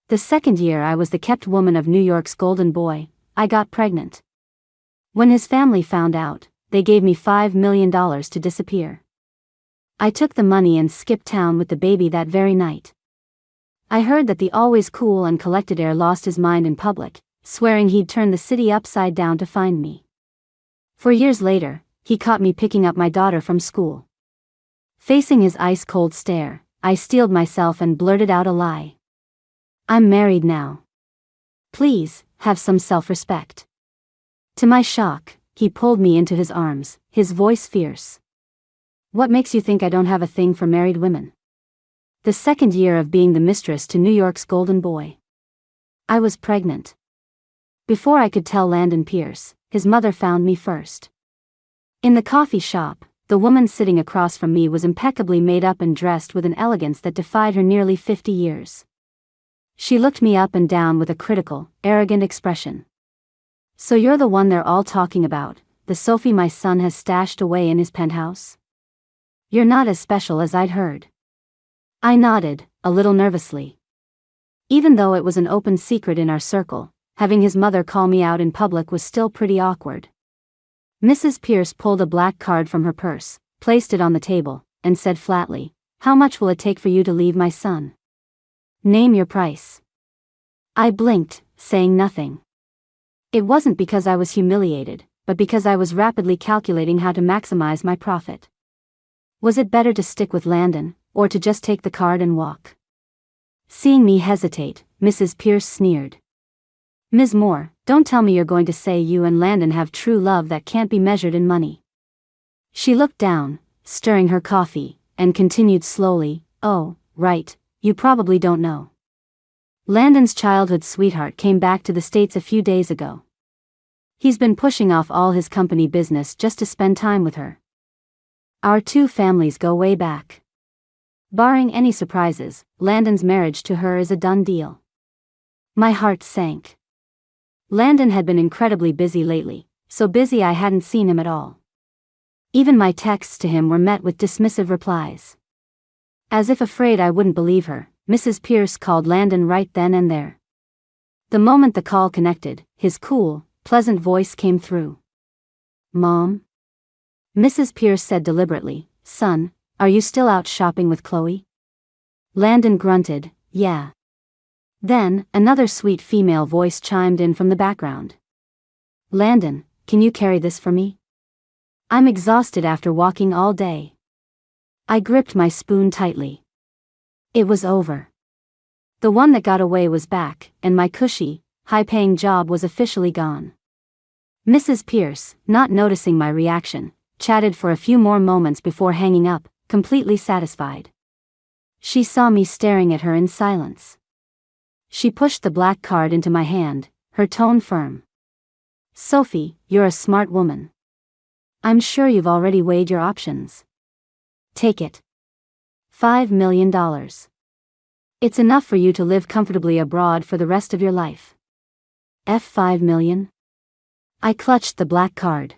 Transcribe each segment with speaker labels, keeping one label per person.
Speaker 1: The second year I was the kept woman of New York's golden boy, I got pregnant. When his family found out, they gave me $5 million to disappear. I took the money and skipped town with the baby that very night. I heard that the always cool and collected heir lost his mind in public, swearing he'd turn the city upside down to find me. 4 years later, he caught me picking up my daughter from school. Facing his ice-cold stare, I steeled myself and blurted out a lie. I'm married now. Please, have some self-respect. To my shock, he pulled me into his arms, his voice fierce. What makes you think I don't have a thing for married women? The second year of being the mistress to New York's golden boy, I was pregnant. Before I could tell Landon Pierce, his mother found me first. In the coffee shop, the woman sitting across from me was impeccably made up and dressed with an elegance that defied her nearly 50 years. She looked me up and down with a critical, arrogant expression. So you're the one they're all talking about, the Sophie my son has stashed away in his penthouse? You're not as special as I'd heard. I nodded, a little nervously. Even though it was an open secret in our circle, having his mother call me out in public was still pretty awkward. Mrs. Pierce pulled a black card from her purse, placed it on the table, and said flatly, "How much will it take for you to leave my son? Name your price." I blinked, saying nothing. It wasn't because I was humiliated, but because I was rapidly calculating how to maximize my profit. Was it better to stick with Landon, or to just take the card and walk? Seeing me hesitate, Mrs. Pierce sneered. "Ms. Moore, don't tell me you're going to say you and Landon have true love that can't be measured in money." She looked down, stirring her coffee, and continued slowly, "Oh, right, you probably don't know. Landon's childhood sweetheart came back to the States a few days ago. He's been pushing off all his company business just to spend time with her. Our two families go way back. Barring any surprises, Landon's marriage to her is a done deal." My heart sank. Landon had been incredibly busy lately, so busy I hadn't seen him at all. Even my texts to him were met with dismissive replies. As if afraid I wouldn't believe her, Mrs. Pierce called Landon right then and there. The moment the call connected, his cool, pleasant voice came through. "Mom?" Mrs. Pierce said deliberately, "Son, are you still out shopping with Chloe?" Landon grunted, "Yeah." Then, another sweet female voice chimed in from the background. "Landon, can you carry this for me? I'm exhausted after walking all day." I gripped my spoon tightly. It was over. The one that got away was back, and my cushy, high-paying job was officially gone. Mrs. Pierce, not noticing my reaction, chatted for a few more moments before hanging up, completely satisfied. She saw me staring at her in silence. She pushed the black card into my hand, her tone firm. "Sophie, you're a smart woman. I'm sure you've already weighed your options. Take it. $5 million. It's enough for you to live comfortably abroad for the rest of your life." $5 million? I clutched the black card.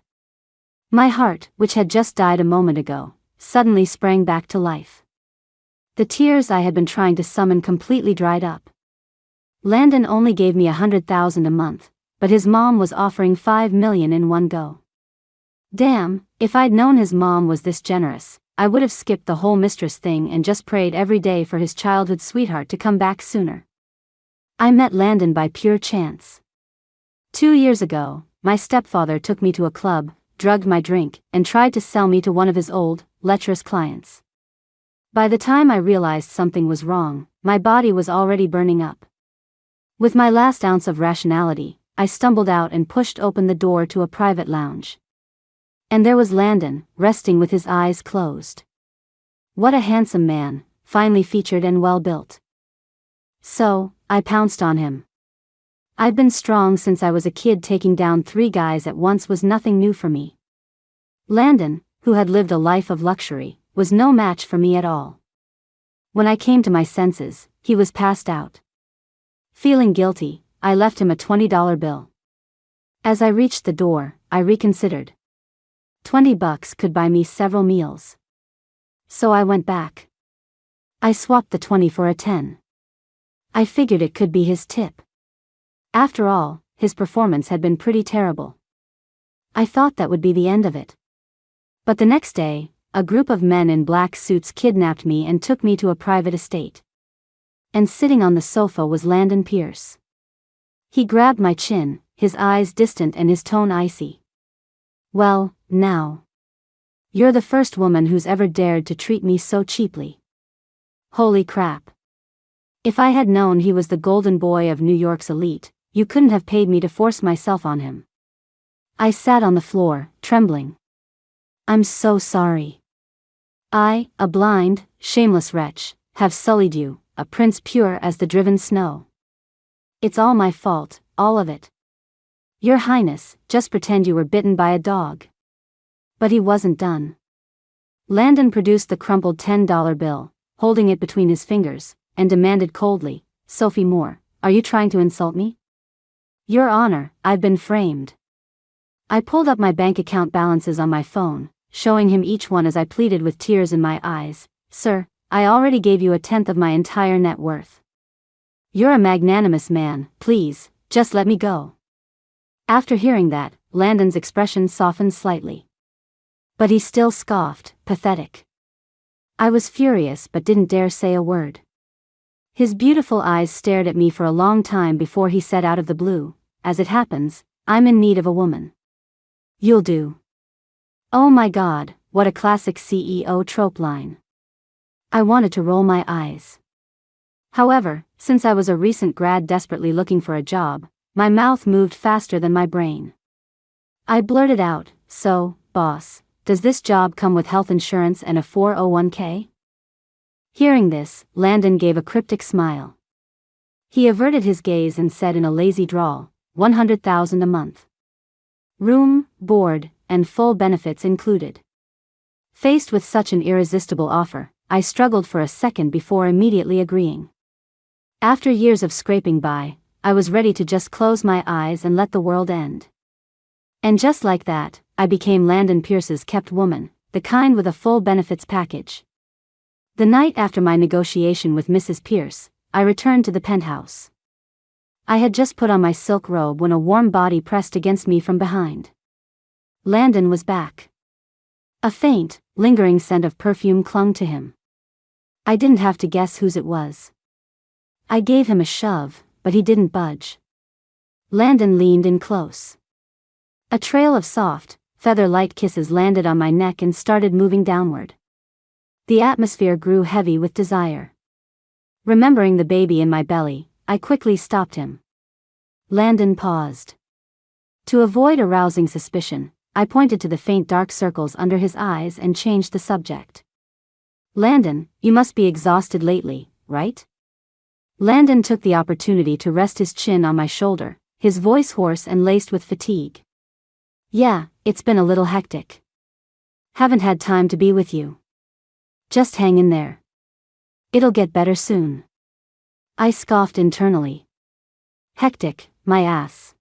Speaker 1: My heart, which had just died a moment ago, suddenly sprang back to life. The tears I had been trying to summon completely dried up. Landon only gave me $100,000 a month, but his mom was offering $5 million in one go. Damn, if I'd known his mom was this generous, I would have skipped the whole mistress thing and just prayed every day for his childhood sweetheart to come back sooner. I met Landon by pure chance. 2 years ago, my stepfather took me to a club, drugged my drink, and tried to sell me to one of his old, lecherous clients. By the time I realized something was wrong, my body was already burning up. With my last ounce of rationality, I stumbled out and pushed open the door to a private lounge. And there was Landon, resting with his eyes closed. What a handsome man, finely featured and well-built. So, I pounced on him. I'd been strong since I was a kid. Taking down 3 guys at once was nothing new for me. Landon, who had lived a life of luxury, was no match for me at all. When I came to my senses, he was passed out. Feeling guilty, I left him a $20 bill. As I reached the door, I reconsidered. $20 could buy me several meals. So I went back. I swapped the 20 for a 10. I figured it could be his tip. After all, his performance had been pretty terrible. I thought that would be the end of it. But the next day, a group of men in black suits kidnapped me and took me to a private estate. And sitting on the sofa was Landon Pierce. He grabbed my chin, his eyes distant and his tone icy. "Well, now. You're the first woman who's ever dared to treat me so cheaply." Holy crap. If I had known he was the golden boy of New York's elite, you couldn't have paid me to force myself on him. I sat on the floor, trembling. "I'm so sorry. I, a blind, shameless wretch, have sullied you, a prince pure as the driven snow. It's all my fault, all of it. Your Highness, just pretend you were bitten by a dog." But he wasn't done. Landon produced the crumpled $10 bill, holding it between his fingers, and demanded coldly, "Sophie Moore, are you trying to insult me?" "Your Honor, I've been framed." I pulled up my bank account balances on my phone, showing him each one as I pleaded with tears in my eyes. "Sir, I already gave you 1/10 of my entire net worth. You're a magnanimous man, please, just let me go." After hearing that, Landon's expression softened slightly. But he still scoffed, pathetic. I was furious but didn't dare say a word. His beautiful eyes stared at me for a long time before he said out of the blue, "As it happens, I'm in need of a woman." "You'll do." Oh my God, what a classic CEO trope line. I wanted to roll my eyes. However, since I was a recent grad desperately looking for a job, my mouth moved faster than my brain. I blurted out, "So, boss, does this job come with health insurance and a 401k? Hearing this, Landon gave a cryptic smile. He averted his gaze and said in a lazy drawl, $100,000 a month. Room, board, and full benefits included. Faced with such an irresistible offer, I struggled for a second before immediately agreeing. After years of scraping by, I was ready to just close my eyes and let the world end. And just like that, I became Landon Pierce's kept woman, the kind with a full benefits package. The night after my negotiation with Mrs. Pierce, I returned to the penthouse. I had just put on my silk robe when a warm body pressed against me from behind. Landon was back. A faint, lingering scent of perfume clung to him. I didn't have to guess whose it was. I gave him a shove, but he didn't budge. Landon leaned in close. A trail of soft, feather-light kisses landed on my neck and started moving downward. The atmosphere grew heavy with desire. Remembering the baby in my belly, I quickly stopped him. Landon paused. To avoid arousing suspicion, I pointed to the faint dark circles under his eyes and changed the subject. "Landon, you must be exhausted lately, right?" Landon took the opportunity to rest his chin on my shoulder, his voice hoarse and laced with fatigue. "Yeah, it's been a little hectic. Haven't had time to be with you. Just hang in there. It'll get better soon." I scoffed internally. Hectic, my ass.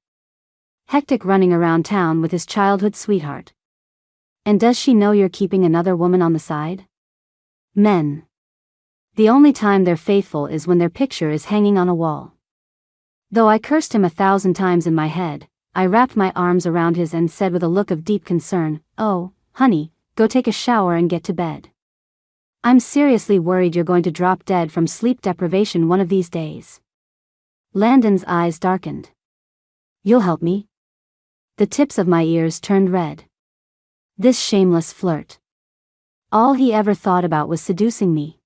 Speaker 1: Hectic running around town with his childhood sweetheart. And does she know you're keeping another woman on the side? Men. The only time they're faithful is when their picture is hanging on a wall. Though I cursed him 1,000 times in my head, I wrapped my arms around his and said with a look of deep concern, "Oh, honey, go take a shower and get to bed. I'm seriously worried you're going to drop dead from sleep deprivation one of these days." Landon's eyes darkened. "You'll help me?" The tips of my ears turned red. This shameless flirt. All he ever thought about was seducing me.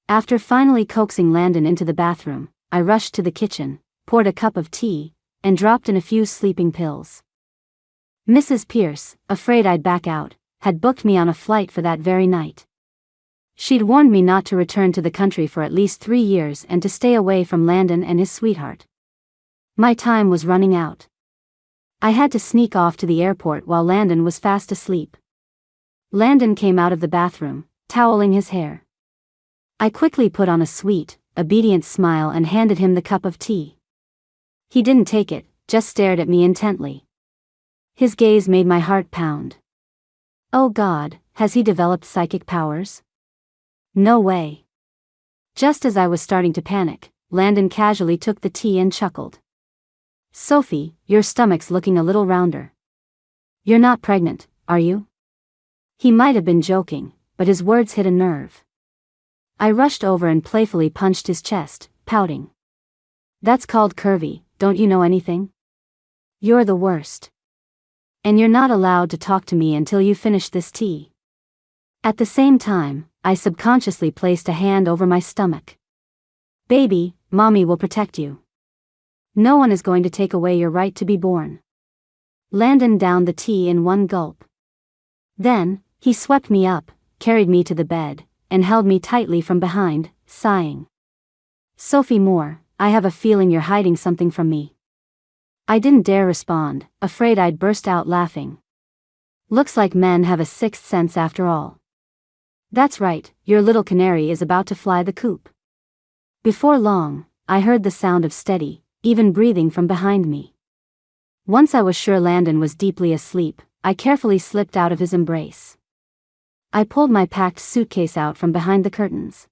Speaker 1: After finally coaxing Landon into the bathroom, I rushed to the kitchen, poured a cup of tea, and dropped in a few sleeping pills. Mrs. Pierce, afraid I'd back out, had booked me on a flight for that very night. She'd warned me not to return to the country for at least 3 years and to stay away from Landon and his sweetheart. My time was running out. I had to sneak off to the airport while Landon was fast asleep. Landon came out of the bathroom, toweling his hair. I quickly put on a sweet, obedient smile and handed him the cup of tea. He didn't take it, just stared at me intently. His gaze made my heart pound. Oh God, has he developed psychic powers? No way. Just as I was starting to panic, Landon casually took the tea and chuckled. Sophie, your stomach's looking a little rounder. You're not pregnant, are you? He might have been joking, but his words hit a nerve. I rushed over and playfully punched his chest, pouting. That's called curvy, don't you know anything? You're the worst. And you're not allowed to talk to me until you finish this tea. At the same time, I subconsciously placed a hand over my stomach. Baby, mommy will protect you. No one is going to take away your right to be born. Landon downed the tea in one gulp. Then, he swept me up, carried me to the bed, and held me tightly from behind, sighing. Sophie Moore, I have a feeling you're hiding something from me. I didn't dare respond, afraid I'd burst out laughing. Looks like men have a sixth sense after all. That's right, your little canary is about to fly the coop. Before long, I heard the sound of steady, even breathing from behind me. Once I was sure Landon was deeply asleep, I carefully slipped out of his embrace. I pulled my packed suitcase out from behind the curtains.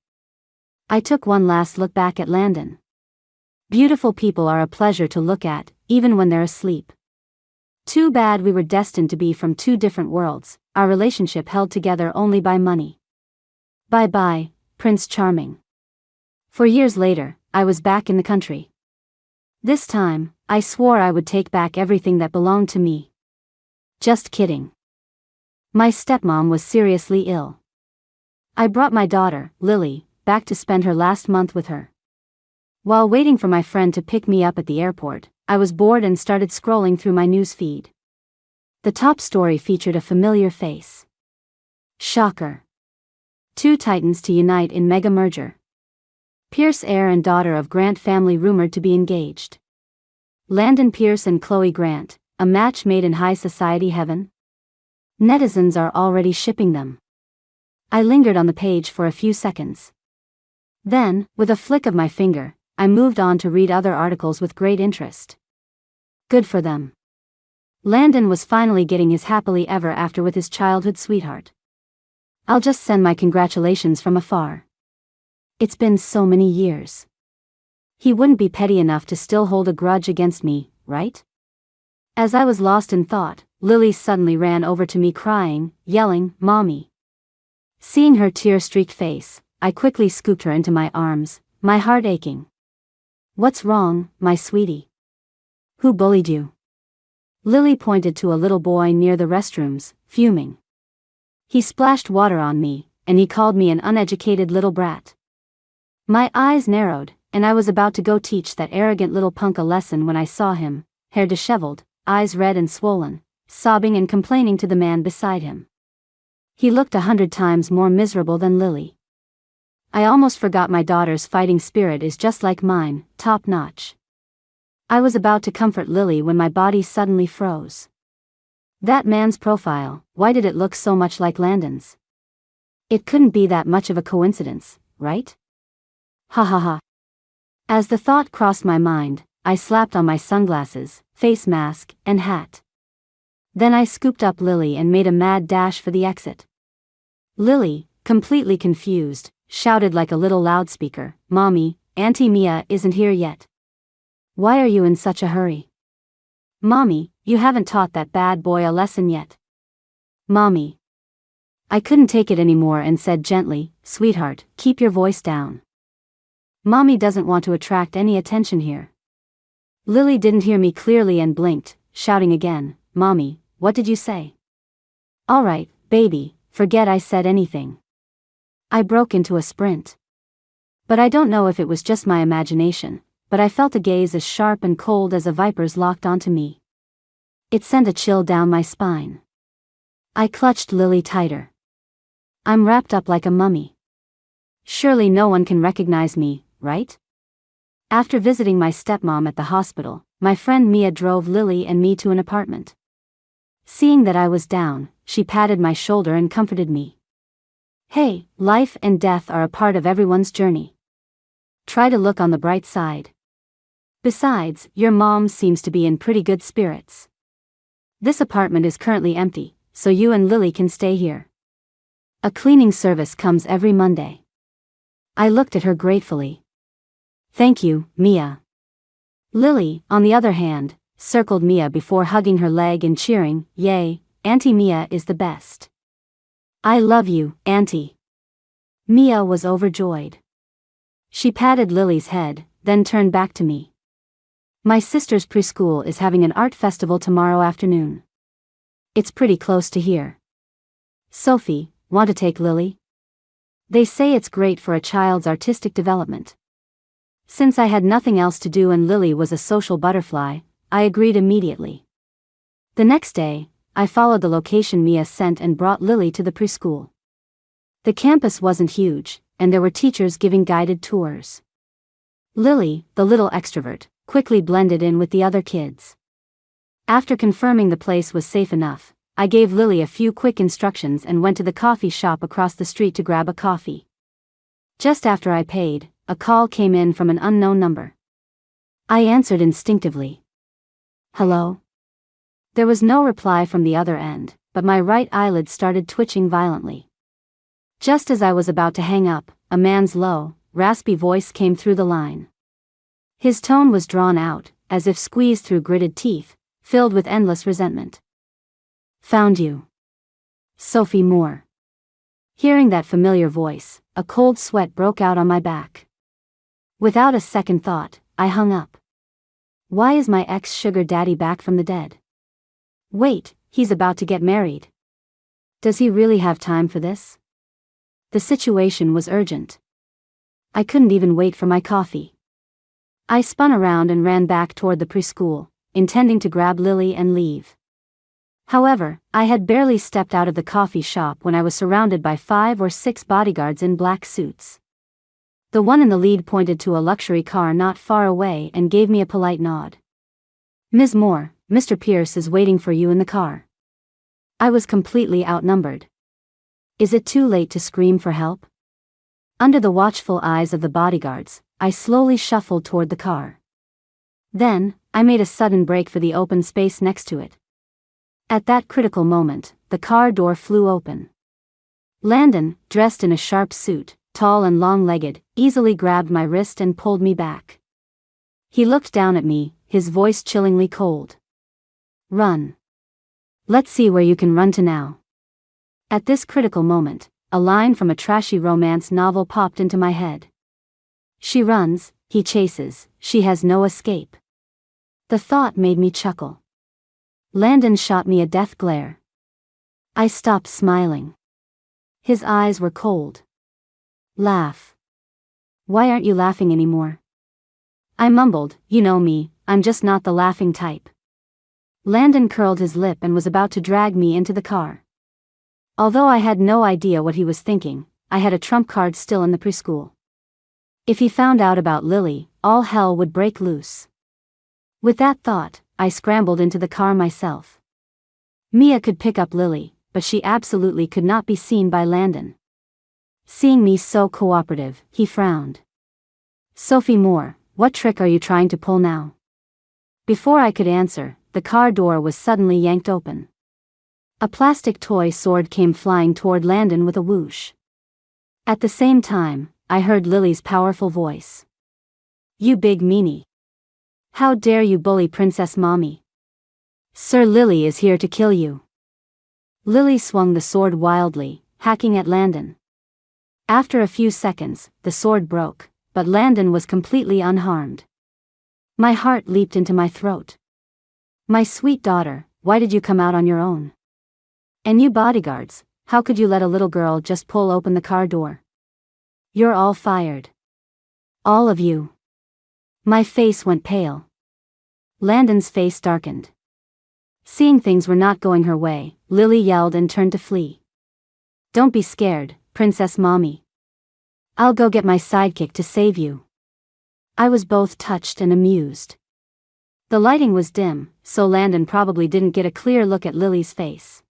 Speaker 1: I took one last look back at Landon. Beautiful people are a pleasure to look at, even when they're asleep. Too bad we were destined to be from two different worlds, our relationship held together only by money. Bye-bye, Prince Charming. For years later, I was back in the country. This time, I swore I would take back everything that belonged to me. Just kidding. My stepmom was seriously ill. I brought my daughter, Lily, back to spend her last month with her. While waiting for my friend to pick me up at the airport, I was bored and started scrolling through my news feed. The top story featured a familiar face. Shocker. Two titans to unite in mega merger. Pierce, heir and daughter of Grant family rumored to be engaged. Landon Pierce and Chloe Grant, a match made in high society heaven? Netizens are already shipping them. I lingered on the page for a few seconds. Then, with a flick of my finger, I moved on to read other articles with great interest. Good for them. Landon was finally getting his happily ever after with his childhood sweetheart. I'll just send my congratulations from afar. It's been so many years. He wouldn't be petty enough to still hold a grudge against me, right? As I was lost in thought, Lily suddenly ran over to me crying, yelling, "Mommy." Seeing her tear-streaked face, I quickly scooped her into my arms, my heart aching. What's wrong, my sweetie? Who bullied you? Lily pointed to a little boy near the restrooms, fuming. He splashed water on me, and he called me an uneducated little brat. My eyes narrowed, and I was about to go teach that arrogant little punk a lesson when I saw him, hair disheveled, eyes red and swollen, sobbing and complaining to the man beside him. He looked 100 times more miserable than Lily. I almost forgot my daughter's fighting spirit is just like mine, top notch. I was about to comfort Lily when my body suddenly froze. That man's profile, why did it look so much like Landon's? It couldn't be that much of a coincidence, right? Ha ha ha. As the thought crossed my mind, I slapped on my sunglasses, face mask, and hat. Then I scooped up Lily and made a mad dash for the exit. Lily, completely confused, shouted like a little loudspeaker, "Mommy, Auntie Mia isn't here yet. Why are you in such a hurry? Mommy, you haven't taught that bad boy a lesson yet. Mommy." I couldn't take it anymore and said gently, "Sweetheart, keep your voice down. Mommy doesn't want to attract any attention here." Lily didn't hear me clearly and blinked, shouting again, "Mommy, what did you say?" "All right, baby, forget I said anything." I broke into a sprint. But I don't know if it was just my imagination, but I felt a gaze as sharp and cold as a viper's locked onto me. It sent a chill down my spine. I clutched Lily tighter. I'm wrapped up like a mummy. Surely no one can recognize me, right? After visiting my stepmom at the hospital, my friend Mia drove Lily and me to an apartment. Seeing that I was down, she patted my shoulder and comforted me. "Hey, life and death are a part of everyone's journey. Try to look on the bright side. Besides, your mom seems to be in pretty good spirits. This apartment is currently empty, so you and Lily can stay here. A cleaning service comes every Monday." I looked at her gratefully. Thank you, Mia. Lily, on the other hand, circled Mia before hugging her leg and cheering, "Yay, Auntie Mia is the best. I love you, Auntie." Mia was overjoyed. She patted Lily's head, then turned back to me. "My sister's preschool is having an art festival tomorrow afternoon. It's pretty close to here. Sophie, want to take Lily? They say it's great for a child's artistic development." Since I had nothing else to do and Lily was a social butterfly, I agreed immediately. The next day, I followed the location Mia sent and brought Lily to the preschool. The campus wasn't huge, and there were teachers giving guided tours. Lily, the little extrovert, quickly blended in with the other kids. After confirming the place was safe enough, I gave Lily a few quick instructions and went to the coffee shop across the street to grab a coffee. Just after I paid, a call came in from an unknown number. I answered instinctively. "Hello?" There was no reply from the other end, but my right eyelid started twitching violently. Just as I was about to hang up, a man's low, raspy voice came through the line. His tone was drawn out, as if squeezed through gritted teeth, filled with endless resentment. "Found you. Sophie Moore." Hearing that familiar voice, a cold sweat broke out on my back. Without a second thought, I hung up. Why is my ex-sugar daddy back from the dead? Wait, he's about to get married. Does he really have time for this? The situation was urgent. I couldn't even wait for my coffee. I spun around and ran back toward the preschool, intending to grab Lily and leave. However, I had barely stepped out of the coffee shop when I was surrounded by 5 or 6 bodyguards in black suits. The one in the lead pointed to a luxury car not far away and gave me a polite nod. "Ms. Moore, Mr. Pierce is waiting for you in the car." I was completely outnumbered. Is it too late to scream for help? Under the watchful eyes of the bodyguards, I slowly shuffled toward the car. Then, I made a sudden break for the open space next to it. At that critical moment, the car door flew open. Landon, dressed in a sharp suit, tall and long-legged, easily grabbed my wrist and pulled me back. He looked down at me, his voice chillingly cold. "Run. Let's see where you can run to now." At this critical moment, a line from a trashy romance novel popped into my head. "She runs, he chases, she has no escape." The thought made me chuckle. Landon shot me a death glare. I stopped smiling. His eyes were cold. "Laugh. Why aren't you laughing anymore?" I mumbled, "You know me, I'm just not the laughing type." Landon curled his lip and was about to drag me into the car. Although I had no idea what he was thinking, I had a trump card still in the preschool. If he found out about Lily, all hell would break loose. With that thought, I scrambled into the car myself. Mia could pick up Lily, but she absolutely could not be seen by Landon. Seeing me so cooperative, he frowned. "Sophie Moore, what trick are you trying to pull now?" Before I could answer, the car door was suddenly yanked open. A plastic toy sword came flying toward Landon with a whoosh. At the same time, I heard Lily's powerful voice. "You big meanie. How dare you bully Princess Mommy? Sir Lily is here to kill you." Lily swung the sword wildly, hacking at Landon. After a few seconds, the sword broke, but Landon was completely unharmed. My heart leaped into my throat. "My sweet daughter, why did you come out on your own? And you bodyguards, how could you let a little girl just pull open the car door? You're all fired. All of you." My face went pale. Landon's face darkened. Seeing things were not going her way, Lily yelled and turned to flee. "Don't be scared, Princess Mommy. I'll go get my sidekick to save you." I was both touched and amused. The lighting was dim, so Landon probably didn't get a clear look at Lily's face.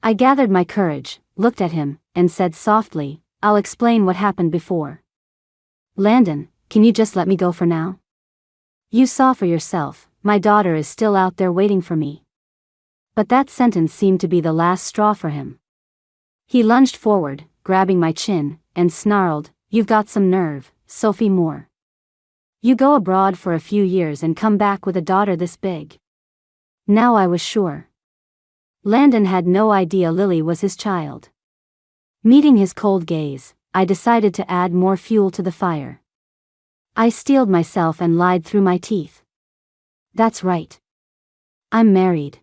Speaker 1: I gathered my courage, looked at him, and said softly, "I'll explain what happened before. Landon, can you just let me go for now? You saw for yourself, my daughter is still out there waiting for me." But that sentence seemed to be the last straw for him. He lunged forward, grabbing my chin, and snarled, "You've got some nerve, Sophie Moore. You go abroad for a few years and come back with a daughter this big. Now I was sure. Landon had no idea Lily was his child. Meeting his cold gaze, I decided to add more fuel to the fire. I steeled myself and lied through my teeth. That's right. I'm married.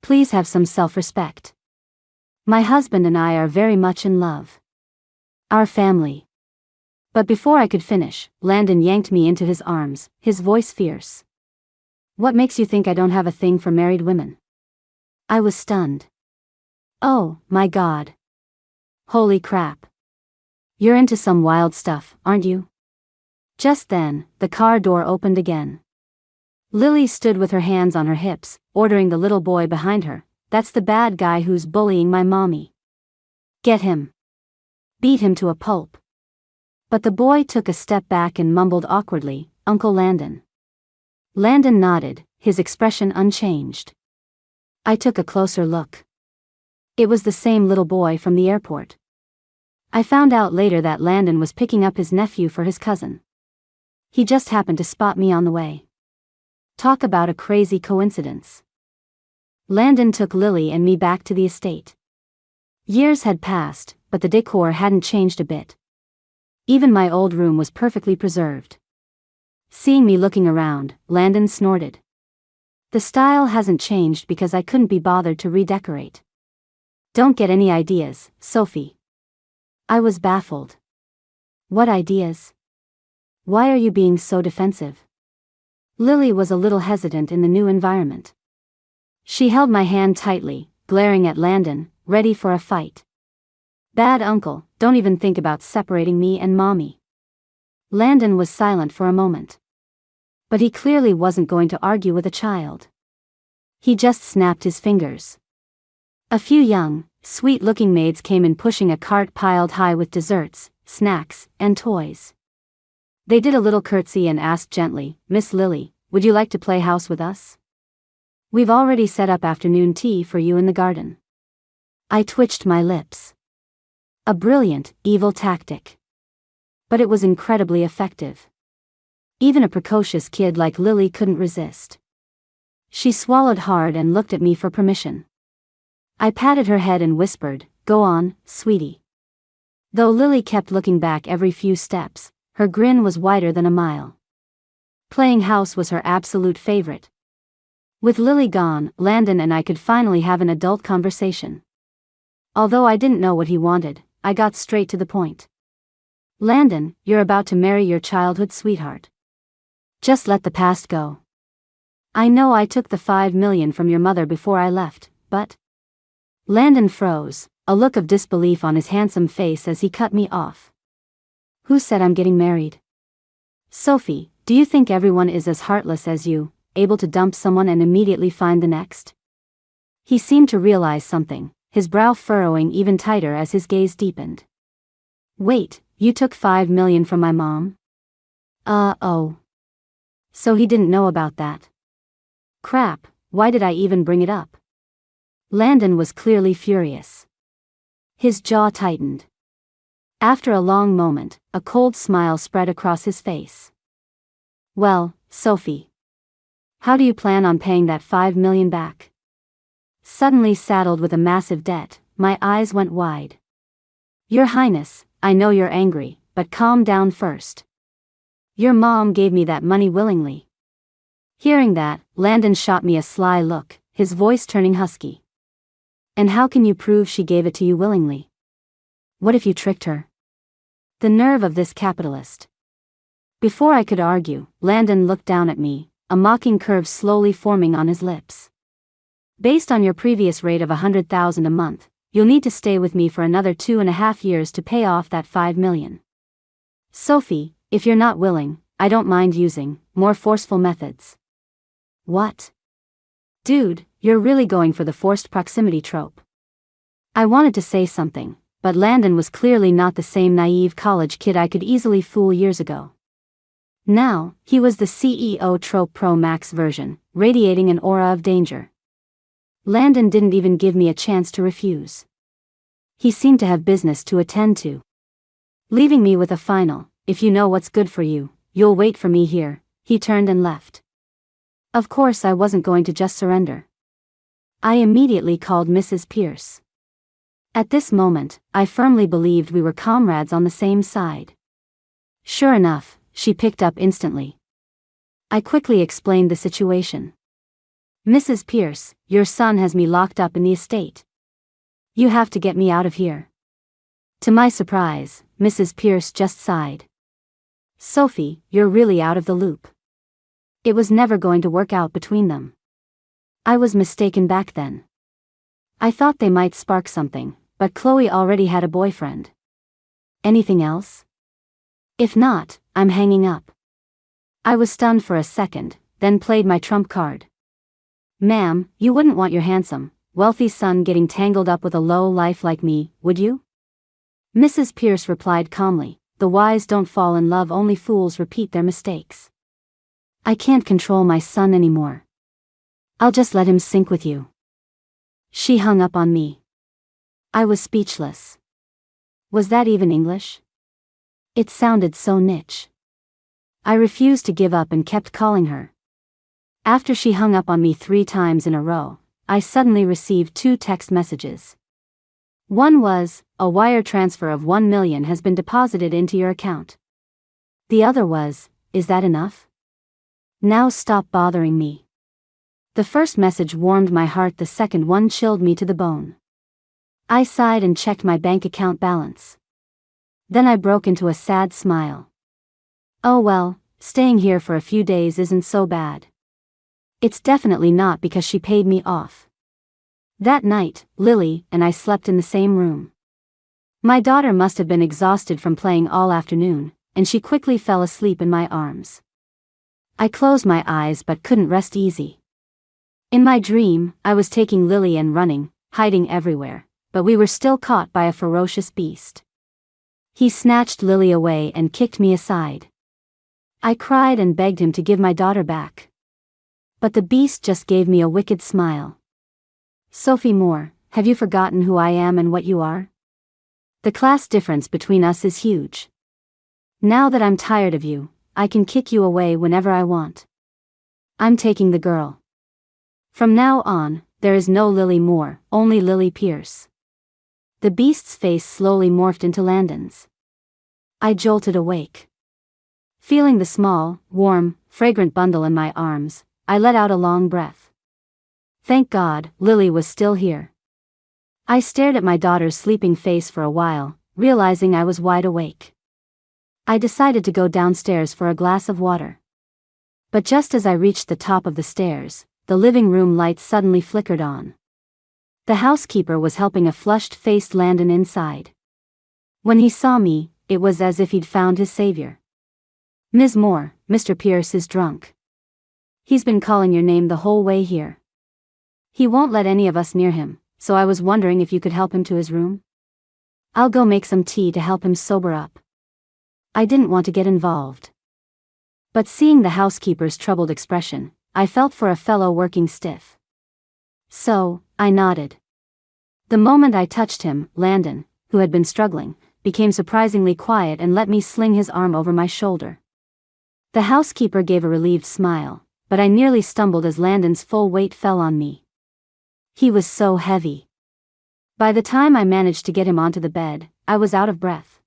Speaker 1: Please have some self-respect. My husband and I are very much in love. Our family. But before I could finish, Landon yanked me into his arms, his voice fierce. What makes you think I don't have a thing for married women? I was stunned. Oh, my God. Holy crap. You're into some wild stuff, aren't you? Just then, the car door opened again. Lily stood with her hands on her hips, ordering the little boy behind her. That's the bad guy who's bullying my mommy. Get him. Beat him to a pulp. But the boy took a step back and mumbled awkwardly, Uncle Landon. Landon nodded, his expression unchanged. I took a closer look. It was the same little boy from the airport. I found out later that Landon was picking up his nephew for his cousin. He just happened to spot me on the way. Talk about a crazy coincidence. Landon took Lily and me back to the estate. Years had passed, but the decor hadn't changed a bit. Even my old room was perfectly preserved. Seeing me looking around, Landon snorted. The style hasn't changed because I couldn't be bothered to redecorate. Don't get any ideas, Sophie. I was baffled. What ideas? Why are you being so defensive? Lily was a little hesitant in the new environment. She held my hand tightly, glaring at Landon, ready for a fight. Bad uncle, don't even think about separating me and mommy. Landon was silent for a moment. But he clearly wasn't going to argue with a child. He just snapped his fingers. A few young, sweet-looking maids came in pushing a cart piled high with desserts, snacks, and toys. They did a little curtsy and asked gently, Miss Lily, would you like to play house with us? We've already set up afternoon tea for you in the garden. I twitched my lips. A brilliant, evil tactic. But it was incredibly effective. Even a precocious kid like Lily couldn't resist. She swallowed hard and looked at me for permission. I patted her head and whispered, Go on, sweetie. Though Lily kept looking back every few steps, her grin was wider than a mile. Playing house was her absolute favorite. With Lily gone, Landon and I could finally have an adult conversation. Although I didn't know what he wanted, I got straight to the point. Landon, you're about to marry your childhood sweetheart. Just let the past go. I know I took the $5 million from your mother before I left, but... Landon froze, a look of disbelief on his handsome face as he cut me off. Who said I'm getting married? Sophie, do you think everyone is as heartless as you, able to dump someone and immediately find the next? He seemed to realize something, his brow furrowing even tighter as his gaze deepened. Wait, you took $5 million from my mom? Oh. So he didn't know about that. Crap, why did I even bring it up? Landon was clearly furious. His jaw tightened. After a long moment, a cold smile spread across his face. Well, Sophie. How do you plan on paying that $5 million back? Suddenly saddled with a massive debt, my eyes went wide. Your Highness, I know you're angry, but calm down first. Your mom gave me that money willingly. Hearing that, Landon shot me a sly look, his voice turning husky. And how can you prove she gave it to you willingly? What if you tricked her? The nerve of this capitalist. Before I could argue, Landon looked down at me, a mocking curve slowly forming on his lips. Based on your previous rate of $100,000 a month, you'll need to stay with me for another 2.5 years to pay off that $5 million. Sophie, if you're not willing, I don't mind using more forceful methods. What? Dude, you're really going for the forced proximity trope. I wanted to say something, but Landon was clearly not the same naive college kid I could easily fool years ago. Now, he was the CEO trope Pro Max version, radiating an aura of danger. Landon didn't even give me a chance to refuse. He seemed to have business to attend to. Leaving me with a final, if you know what's good for you, you'll wait for me here." He turned and left. Of course I wasn't going to just surrender. I immediately called Mrs. Pierce. At this moment, I firmly believed we were comrades on the same side. Sure enough, she picked up instantly. I quickly explained the situation. "Mrs. Pierce, your son has me locked up in the estate. You have to get me out of here." To my surprise, Mrs. Pierce just sighed. "Sophie, you're really out of the loop. It was never going to work out between them." I was mistaken back then. I thought they might spark something, but Chloe already had a boyfriend. Anything else? If not, I'm hanging up. I was stunned for a second, then played my trump card. "Ma'am, you wouldn't want your handsome, wealthy son getting tangled up with a low life like me, would you?" Mrs. Pierce replied calmly, "The wise don't fall in love, only fools repeat their mistakes. I can't control my son anymore. I'll just let him sink with you." She hung up on me. I was speechless. Was that even English? It sounded so niche. I refused to give up and kept calling her. After she hung up on me 3 times in a row, I suddenly received 2 text messages. One was, "A wire transfer of 1 million has been deposited into your account." The other was, "Is that enough? Now stop bothering me." The first message warmed my heart, the second one chilled me to the bone. I sighed and checked my bank account balance. Then I broke into a sad smile. Oh well, staying here for a few days isn't so bad. It's definitely not because she paid me off. That night, Lily and I slept in the same room. My daughter must have been exhausted from playing all afternoon, and she quickly fell asleep in my arms. I closed my eyes but couldn't rest easy. In my dream, I was taking Lily and running, hiding everywhere, but we were still caught by a ferocious beast. He snatched Lily away and kicked me aside. I cried and begged him to give my daughter back. But the beast just gave me a wicked smile. "Sophie Moore, have you forgotten who I am and what you are? The class difference between us is huge. Now that I'm tired of you, I can kick you away whenever I want. I'm taking the girl. From now on, there is no Lily Moore, only Lily Pierce." The beast's face slowly morphed into Landon's. I jolted awake. Feeling the small, warm, fragrant bundle in my arms, I let out a long breath. Thank God, Lily was still here. I stared at my daughter's sleeping face for a while, realizing I was wide awake. I decided to go downstairs for a glass of water. But just as I reached the top of the stairs, the living room lights suddenly flickered on. The housekeeper was helping a flushed-faced Landon inside. When he saw me, it was as if he'd found his savior. "Ms. Moore, Mr. Pierce is drunk. He's been calling your name the whole way here. He won't let any of us near him, so I was wondering if you could help him to his room. I'll go make some tea to help him sober up." I didn't want to get involved. But seeing the housekeeper's troubled expression, I felt for a fellow working stiff. So, I nodded. The moment I touched him, Landon, who had been struggling, became surprisingly quiet and let me sling his arm over my shoulder. The housekeeper gave a relieved smile, but I nearly stumbled as Landon's full weight fell on me. He was so heavy. By the time I managed to get him onto the bed, I was out of breath.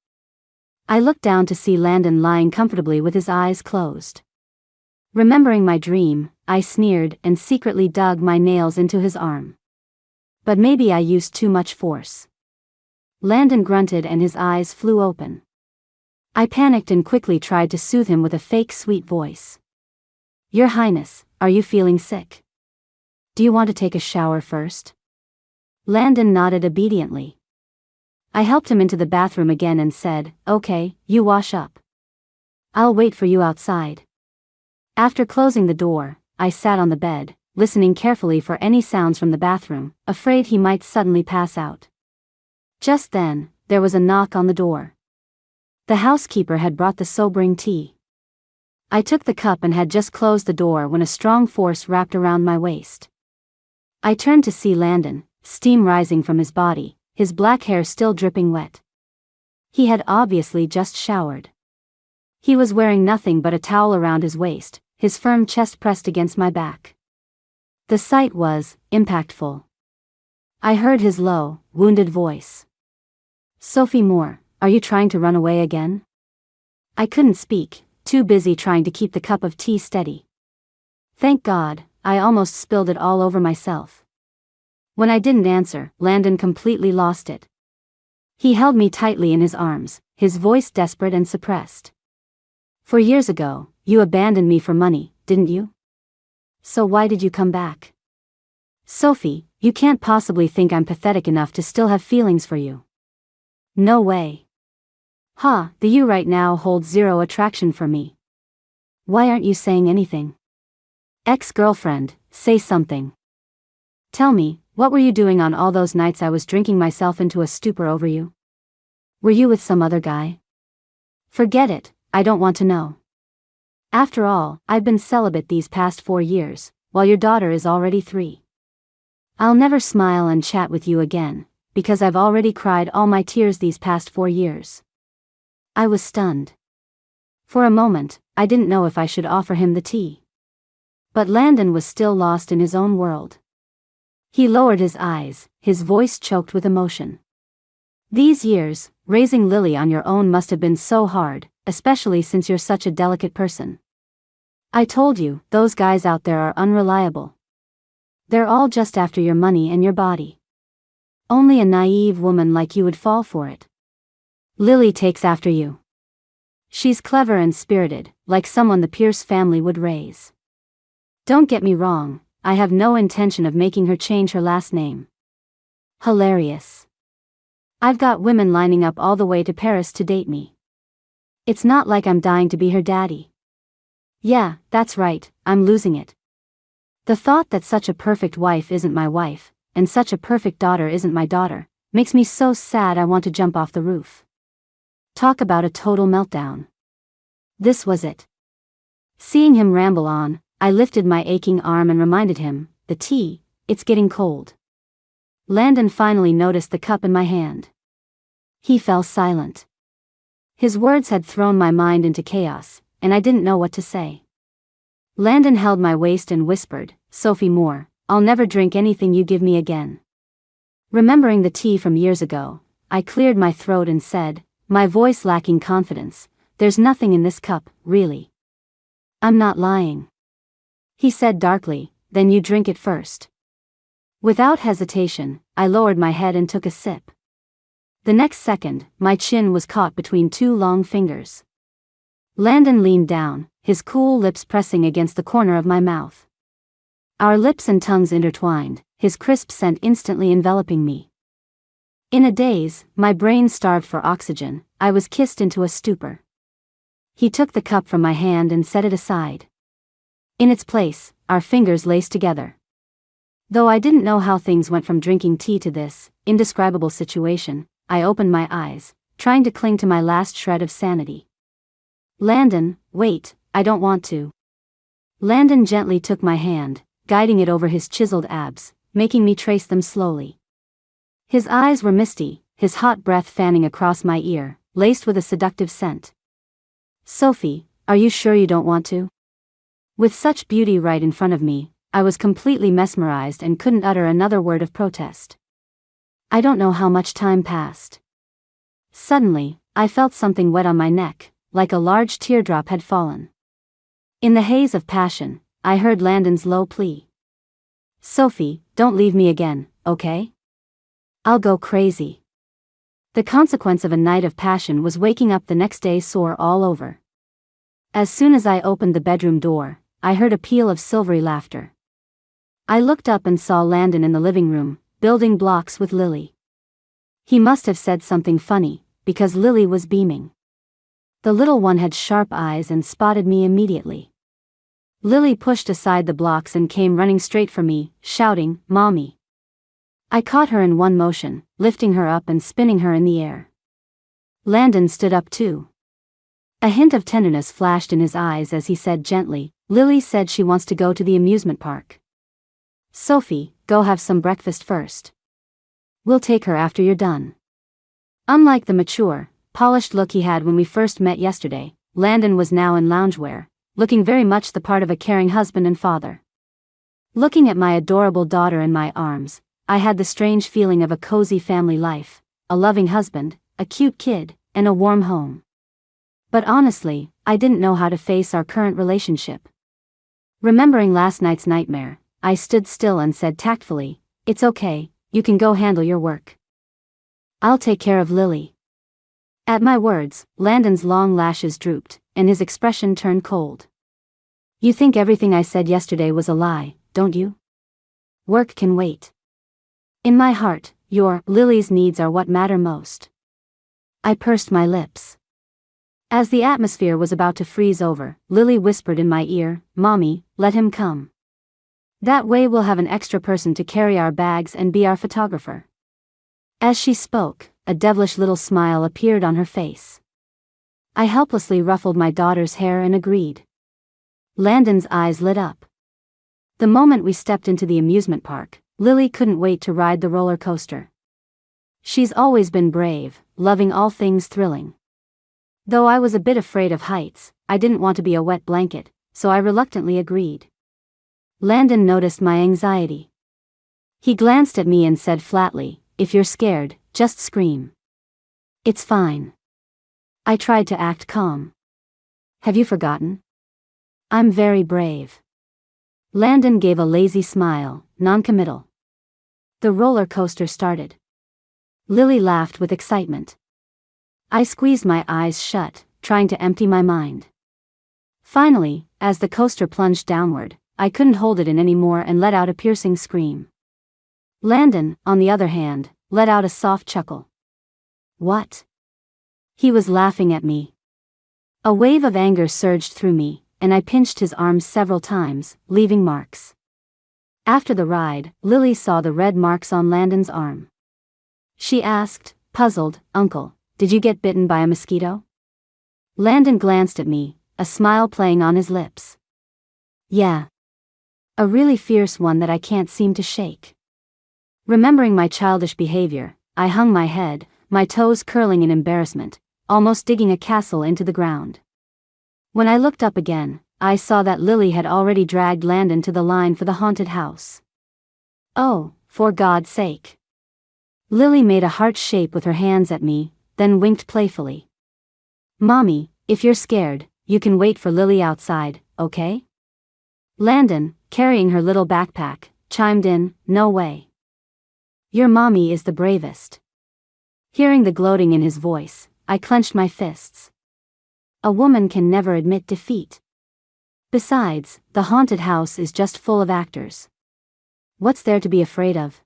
Speaker 1: I looked down to see Landon lying comfortably with his eyes closed. Remembering my dream, I sneered and secretly dug my nails into his arm. But maybe I used too much force. Landon grunted and his eyes flew open. I panicked and quickly tried to soothe him with a fake sweet voice. "Your Highness, are you feeling sick? Do you want to take a shower first?" Landon nodded obediently. I helped him into the bathroom again and said, "Okay, you wash up. I'll wait for you outside." After closing the door, I sat on the bed, listening carefully for any sounds from the bathroom, afraid he might suddenly pass out. Just then, there was a knock on the door. The housekeeper had brought the sobering tea. I took the cup and had just closed the door when a strong force wrapped around my waist. I turned to see Landon, steam rising from his body, his black hair still dripping wet. He had obviously just showered. He was wearing nothing but a towel around his waist, his firm chest pressed against my back. The sight was impactful. I heard his low, wounded voice. "Sophie Moore, are you trying to run away again?" I couldn't speak, too busy trying to keep the cup of tea steady. Thank God, I almost spilled it all over myself. When I didn't answer, Landon completely lost it. He held me tightly in his arms, his voice desperate and suppressed. "For years ago, you abandoned me for money, didn't you? So why did you come back? Sophie, you can't possibly think I'm pathetic enough to still have feelings for you. No way. The you right now holds zero attraction for me. Why aren't you saying anything? Ex-girlfriend, say something. Tell me, what were you doing on all those nights I was drinking myself into a stupor over you? Were you with some other guy? Forget it, I don't want to know. After all, I've been celibate these past 4 years, while your daughter is already 3. I'll never smile and chat with you again, because I've already cried all my tears these past 4 years. I was stunned. For a moment, I didn't know if I should offer him the tea. But Landon was still lost in his own world. He lowered his eyes, his voice choked with emotion. These years, raising Lily on your own must have been so hard, especially since you're such a delicate person. I told you, those guys out there are unreliable. They're all just after your money and your body. Only a naive woman like you would fall for it. Lily takes after you. She's clever and spirited, like someone the Pierce family would raise. Don't get me wrong, I have no intention of making her change her last name. Hilarious. I've got women lining up all the way to Paris to date me. It's not like I'm dying to be her daddy. Yeah, that's right, I'm losing it. The thought that such a perfect wife isn't my wife, and such a perfect daughter isn't my daughter, makes me so sad I want to jump off the roof. Talk about a total meltdown. This was it. Seeing him ramble on, I lifted my aching arm and reminded him, "The tea, it's getting cold." Landon finally noticed the cup in my hand. He fell silent. His words had thrown my mind into chaos, and I didn't know what to say. Landon held my waist and whispered, "Sophie Moore, I'll never drink anything you give me again." Remembering the tea from years ago, I cleared my throat and said, my voice lacking confidence, "There's nothing in this cup, really." "I'm not lying." He said darkly, "Then you drink it first." Without hesitation, I lowered my head and took a sip. The next second, my chin was caught between 2 long fingers. Landon leaned down, his cool lips pressing against the corner of my mouth. Our lips and tongues intertwined, his crisp scent instantly enveloping me. In a daze, my brain starved for oxygen, I was kissed into a stupor. He took the cup from my hand and set it aside. In its place, our fingers laced together. Though I didn't know how things went from drinking tea to this indescribable situation, I opened my eyes, trying to cling to my last shred of sanity. "Landon, wait, I don't want to." Landon gently took my hand, guiding it over his chiseled abs, making me trace them slowly. His eyes were misty, his hot breath fanning across my ear, laced with a seductive scent. "Sophie, are you sure you don't want to?" With such beauty right in front of me, I was completely mesmerized and couldn't utter another word of protest. I don't know how much time passed. Suddenly, I felt something wet on my neck, like a large teardrop had fallen. In the haze of passion, I heard Landon's low plea. "Sophie, don't leave me again, okay? I'll go crazy." The consequence of a night of passion was waking up the next day sore all over. As soon as I opened the bedroom door, I heard a peal of silvery laughter. I looked up and saw Landon in the living room, building blocks with Lily. He must have said something funny, because Lily was beaming. The little one had sharp eyes and spotted me immediately. Lily pushed aside the blocks and came running straight for me, shouting, "Mommy." I caught her in one motion, lifting her up and spinning her in the air. Landon stood up too. A hint of tenderness flashed in his eyes as he said gently, "Lily said she wants to go to the amusement park. Sophie, go have some breakfast first. We'll take her after you're done." Unlike the mature, polished look he had when we first met yesterday, Landon was now in loungewear, looking very much the part of a caring husband and father. Looking at my adorable daughter in my arms, I had the strange feeling of a cozy family life, a loving husband, a cute kid, and a warm home. But honestly, I didn't know how to face our current relationship. Remembering last night's nightmare, I stood still and said tactfully, "It's okay, you can go handle your work. I'll take care of Lily." At my words, Landon's long lashes drooped, and his expression turned cold. "You think everything I said yesterday was a lie, don't you? Work can wait." In my heart, Lily's needs are what matter most. I pursed my lips. As the atmosphere was about to freeze over, Lily whispered in my ear, "Mommy, let him come. That way we'll have an extra person to carry our bags and be our photographer." As she spoke, a devilish little smile appeared on her face. I helplessly ruffled my daughter's hair and agreed. Landon's eyes lit up. The moment we stepped into the amusement park, Lily couldn't wait to ride the roller coaster. She's always been brave, loving all things thrilling. Though I was a bit afraid of heights, I didn't want to be a wet blanket, so I reluctantly agreed. Landon noticed my anxiety. He glanced at me and said flatly, "If you're scared, just scream. It's fine." I tried to act calm. "Have you forgotten? I'm very brave." Landon gave a lazy smile, non-committal. The roller coaster started. Lily laughed with excitement. I squeezed my eyes shut, trying to empty my mind. Finally, as the coaster plunged downward, I couldn't hold it in anymore and let out a piercing scream. Landon, on the other hand, let out a soft chuckle. "What?" He was laughing at me. A wave of anger surged through me, and I pinched his arms several times, leaving marks. After the ride, Lily saw the red marks on Landon's arm. She asked, puzzled, "Uncle, did you get bitten by a mosquito?" Landon glanced at me, a smile playing on his lips. "Yeah. A really fierce one that I can't seem to shake." Remembering my childish behavior, I hung my head, my toes curling in embarrassment, almost digging a castle into the ground. When I looked up again, I saw that Lily had already dragged Landon to the line for the haunted house. "Oh, for God's sake." Lily made a heart shape with her hands at me, then winked playfully. "Mommy, if you're scared, you can wait for Lily outside, okay?" Landon, carrying her little backpack, chimed in, "No way. Your mommy is the bravest." Hearing the gloating in his voice, I clenched my fists. A woman can never admit defeat. Besides, the haunted house is just full of actors. What's there to be afraid of?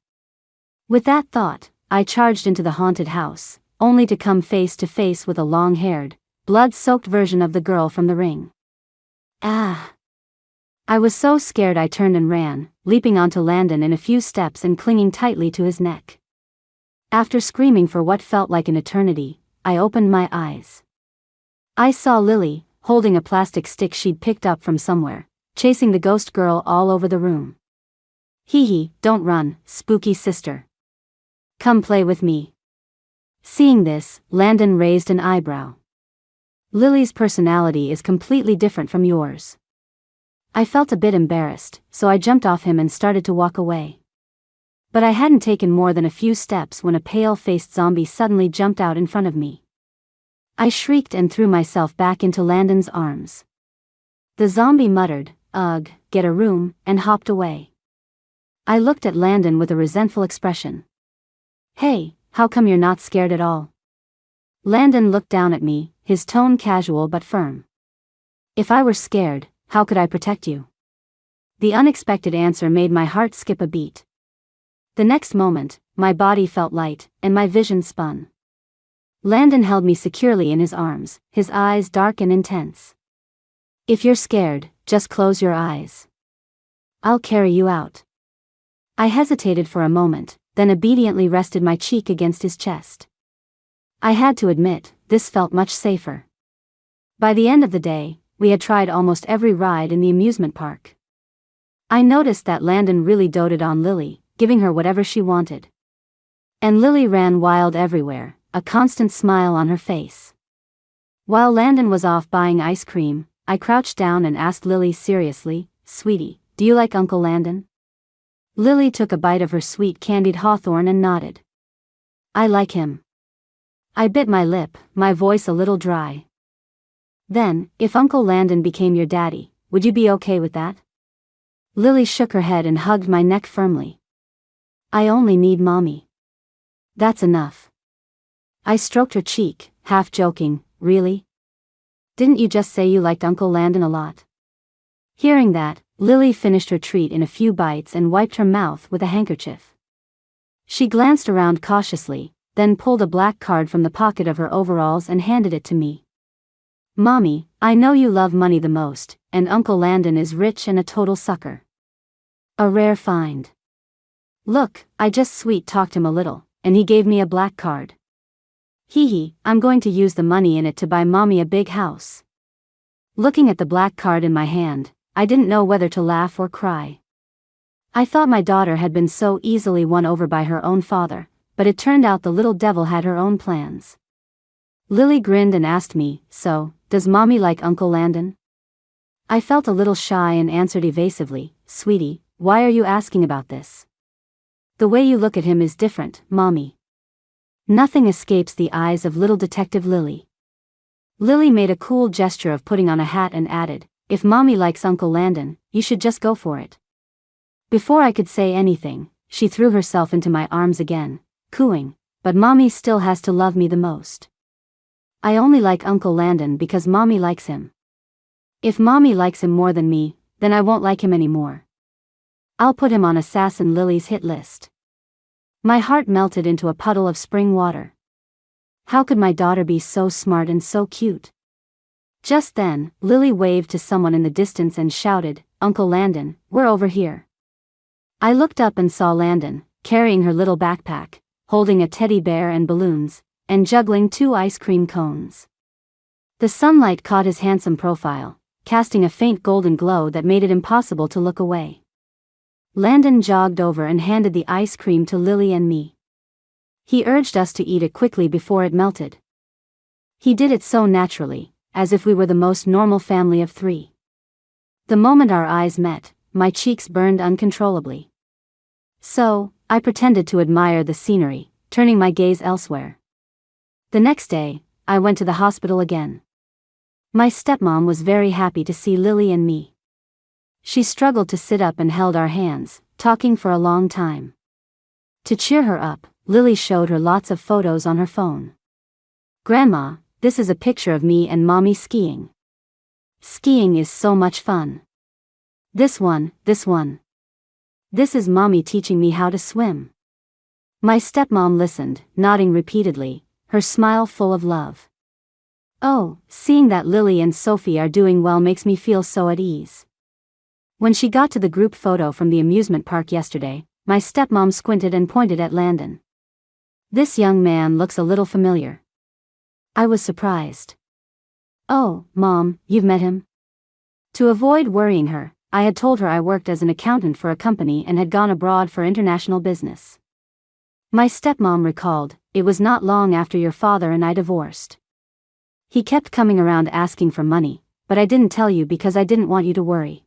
Speaker 1: With that thought, I charged into the haunted house, only to come face to face with a long-haired, blood-soaked version of the girl from The Ring. Ah! I was so scared I turned and ran, leaping onto Landon in a few steps and clinging tightly to his neck. After screaming for what felt like an eternity, I opened my eyes. I saw Lily, holding a plastic stick she'd picked up from somewhere, chasing the ghost girl all over the room. "Hee, don't run, spooky sister. Come play with me." Seeing this, Landon raised an eyebrow. "Lily's personality is completely different from yours." I felt a bit embarrassed, so I jumped off him and started to walk away. But I hadn't taken more than a few steps when a pale-faced zombie suddenly jumped out in front of me. I shrieked and threw myself back into Landon's arms. The zombie muttered, "Ugh, get a room," and hopped away. I looked at Landon with a resentful expression. "Hey, how come you're not scared at all?" Landon looked down at me, his tone casual but firm. "If I were scared, how could I protect you?" The unexpected answer made my heart skip a beat. The next moment, my body felt light, and my vision spun. Landon held me securely in his arms, his eyes dark and intense. "If you're scared, just close your eyes. I'll carry you out." I hesitated for a moment, then obediently rested my cheek against his chest. I had to admit, this felt much safer. By the end of the day, we had tried almost every ride in the amusement park. I noticed that Landon really doted on Lily, giving her whatever she wanted. And Lily ran wild everywhere, a constant smile on her face. While Landon was off buying ice cream, I crouched down and asked Lily seriously, "Sweetie, do you like Uncle Landon?" Lily took a bite of her sweet candied hawthorn and nodded. "I like him." I bit my lip, my voice a little dry. "Then, if Uncle Landon became your daddy, would you be okay with that?" Lily shook her head and hugged my neck firmly. "I only need Mommy. That's enough." I stroked her cheek, half joking, "Really? Didn't you just say you liked Uncle Landon a lot?" Hearing that, Lily finished her treat in a few bites and wiped her mouth with a handkerchief. She glanced around cautiously, then pulled a black card from the pocket of her overalls and handed it to me. "Mommy, I know you love money the most, and Uncle Landon is rich and a total sucker. A rare find. Look, I just sweet-talked him a little, and he gave me a black card. Hee, I'm going to use the money in it to buy Mommy a big house." Looking at the black card in my hand, I didn't know whether to laugh or cry. I thought my daughter had been so easily won over by her own father, but it turned out the little devil had her own plans. Lily grinned and asked me, "So, does Mommy like Uncle Landon?" I felt a little shy and answered evasively, "Sweetie, why are you asking about this? The way you look at him is different, Mommy." Nothing escapes the eyes of little Detective Lily. Lily made a cool gesture of putting on a hat and added, "If Mommy likes Uncle Landon, you should just go for it." Before I could say anything, she threw herself into my arms again, cooing, "But Mommy still has to love me the most. I only like Uncle Landon because Mommy likes him. If Mommy likes him more than me, then I won't like him anymore. I'll put him on Assassin Lily's hit list." My heart melted into a puddle of spring water. How could my daughter be so smart and so cute? Just then, Lily waved to someone in the distance and shouted, "Uncle Landon, we're over here." I looked up and saw Landon, carrying her little backpack, holding a teddy bear and balloons, and juggling 2 ice cream cones. The sunlight caught his handsome profile, casting a faint golden glow that made it impossible to look away. Landon jogged over and handed the ice cream to Lily and me. He urged us to eat it quickly before it melted. He did it so naturally, as if we were the most normal family of 3. The moment our eyes met, my cheeks burned uncontrollably. So, I pretended to admire the scenery, turning my gaze elsewhere. The next day, I went to the hospital again. My stepmom was very happy to see Lily and me. She struggled to sit up and held our hands, talking for a long time. To cheer her up, Lily showed her lots of photos on her phone. "Grandma, this is a picture of me and Mommy skiing. Skiing is so much fun. This one. This is Mommy teaching me how to swim." My stepmom listened, nodding repeatedly, her smile full of love. "Oh, seeing that Lily and Sophie are doing well makes me feel so at ease." When she got to the group photo from the amusement park yesterday, my stepmom squinted and pointed at Landon. "This young man looks a little familiar." I was surprised. "Oh, Mom, you've met him?" To avoid worrying her, I had told her I worked as an accountant for a company and had gone abroad for international business. My stepmom recalled, "It was not long after your father and I divorced. He kept coming around asking for money, but I didn't tell you because I didn't want you to worry.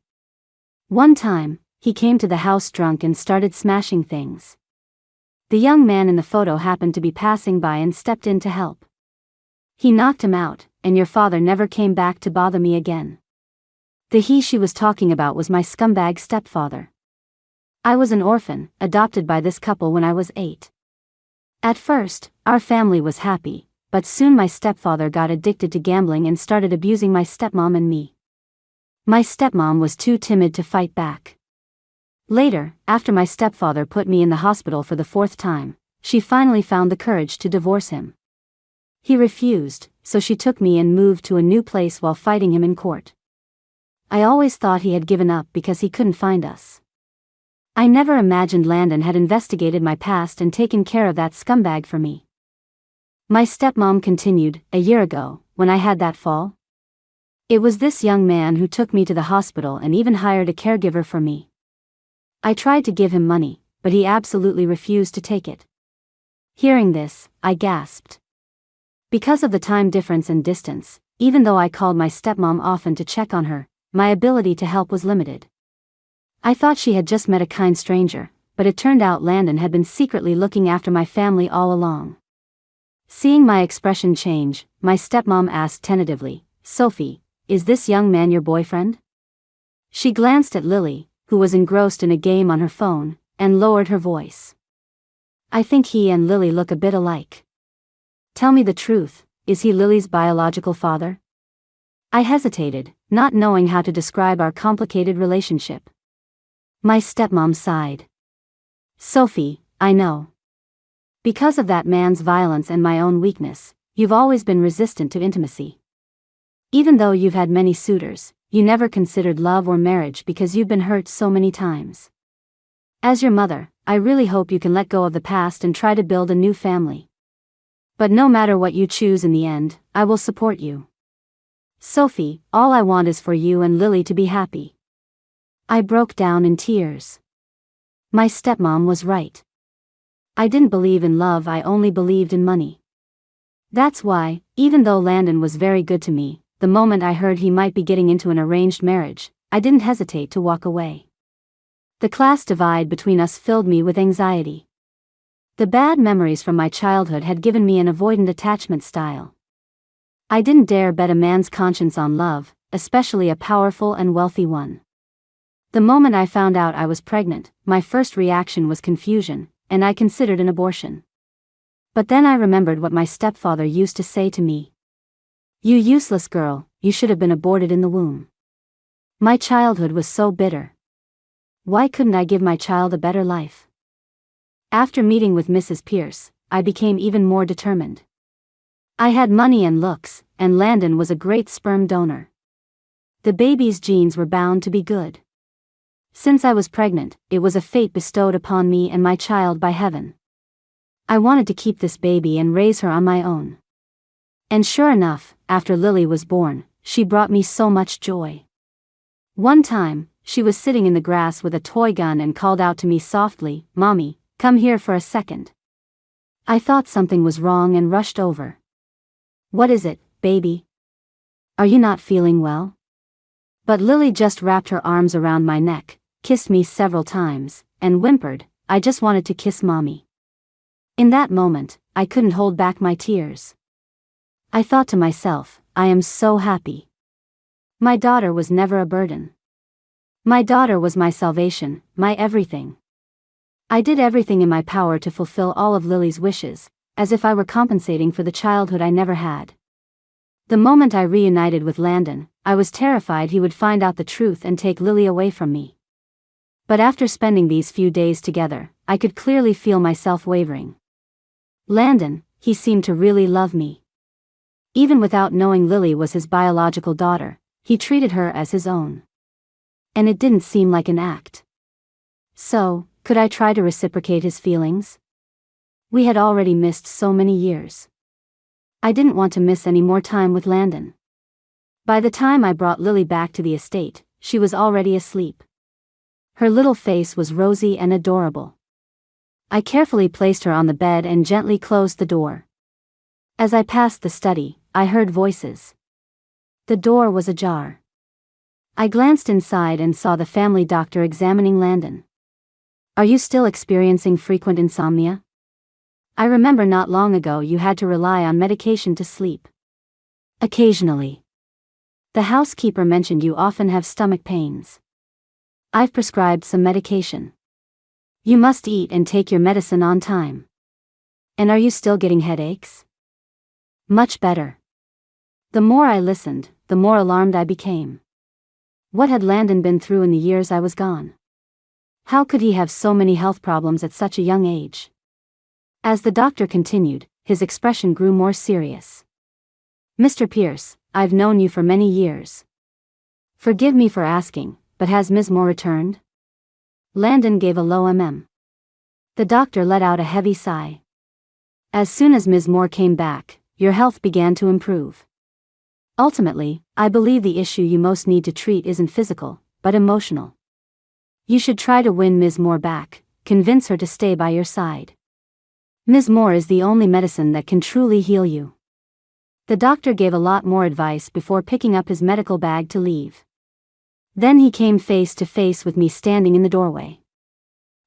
Speaker 1: One time, he came to the house drunk and started smashing things. The young man in the photo happened to be passing by and stepped in to help. He knocked him out, and your father never came back to bother me again." The he she was talking about was my scumbag stepfather. I was an orphan, adopted by this couple when I was 8. At first, our family was happy, but soon my stepfather got addicted to gambling and started abusing my stepmom and me. My stepmom was too timid to fight back. Later, after my stepfather put me in the hospital for the 4th time, she finally found the courage to divorce him. He refused, so she took me and moved to a new place while fighting him in court. I always thought he had given up because he couldn't find us. I never imagined Landon had investigated my past and taken care of that scumbag for me. My stepmom continued, "A year ago, when I had that fall, it was this young man who took me to the hospital and even hired a caregiver for me. I tried to give him money, but he absolutely refused to take it." Hearing this, I gasped. Because of the time difference and distance, Even though I called my stepmom often to check on her, my ability to help was limited. I thought she had just met a kind stranger, but it turned out Landon had been secretly looking after my family all along. Seeing my expression change, my stepmom asked tentatively, "Sophie, is this young man your boyfriend?" She glanced at Lily, who was engrossed in a game on her phone, and lowered her voice. "I think he and Lily look a bit alike. Tell me the truth, is he Lily's biological father?" I hesitated, not knowing how to describe our complicated relationship. My stepmom sighed. "Sophie, I know. Because of that man's violence and my own weakness, you've always been resistant to intimacy. Even though you've had many suitors, you never considered love or marriage because you've been hurt so many times. As your mother, I really hope you can let go of the past and try to build a new family. But no matter what you choose in the end, I will support you. Sophie, all I want is for you and Lily to be happy." I broke down in tears. My stepmom was right. I didn't believe in love, I only believed in money. That's why, even though Landon was very good to me, the moment I heard he might be getting into an arranged marriage, I didn't hesitate to walk away. The class divide between us filled me with anxiety. The bad memories from my childhood had given me an avoidant attachment style. I didn't dare bet a man's conscience on love, especially a powerful and wealthy one. The moment I found out I was pregnant, my first reaction was confusion, and I considered an abortion. But then I remembered what my stepfather used to say to me. "You useless girl, you should have been aborted in the womb." My childhood was so bitter. Why couldn't I give my child a better life? After meeting with Mrs. Pierce, I became even more determined. I had money and looks, and Landon was a great sperm donor. The baby's genes were bound to be good. Since I was pregnant, it was a fate bestowed upon me and my child by heaven. I wanted to keep this baby and raise her on my own. And sure enough, after Lily was born, she brought me so much joy. One time, she was sitting in the grass with a toy gun and called out to me softly, "Mommy, come here for a second." I thought something was wrong and rushed over. "What is it, baby? Are you not feeling well?" But Lily just wrapped her arms around my neck, kissed me several times, and whimpered, "I just wanted to kiss Mommy." In that moment, I couldn't hold back my tears. I thought to myself, I am so happy. My daughter was never a burden. My daughter was my salvation, my everything. I did everything in my power to fulfill all of Lily's wishes, as if I were compensating for the childhood I never had. The moment I reunited with Landon, I was terrified he would find out the truth and take Lily away from me. But after spending these few days together, I could clearly feel myself wavering. Landon, he seemed to really love me. Even without knowing Lily was his biological daughter, he treated her as his own. And it didn't seem like an act. So, could I try to reciprocate his feelings? We had already missed so many years. I didn't want to miss any more time with Landon. By the time I brought Lily back to the estate, she was already asleep. Her little face was rosy and adorable. I carefully placed her on the bed and gently closed the door. As I passed the study, I heard voices. The door was ajar. I glanced inside and saw the family doctor examining Landon. "Are you still experiencing frequent insomnia? I remember not long ago you had to rely on medication to sleep." "Occasionally. The housekeeper mentioned you often have stomach pains. I've prescribed some medication. You must eat and take your medicine on time. And are you still getting headaches?" "Much better." The more I listened, the more alarmed I became. What had Landon been through in the years I was gone? How could he have so many health problems at such a young age? As the doctor continued, his expression grew more serious. "Mr. Pierce, I've known you for many years. Forgive me for asking, but has Ms. Moore returned?" Landon gave a low The doctor let out a heavy sigh. "As soon as Ms. Moore came back, your health began to improve. Ultimately, I believe the issue you most need to treat isn't physical, but emotional. You should try to win Ms. Moore back, convince her to stay by your side. Ms. Moore is the only medicine that can truly heal you." The doctor gave a lot more advice before picking up his medical bag to leave. Then he came face to face with me standing in the doorway.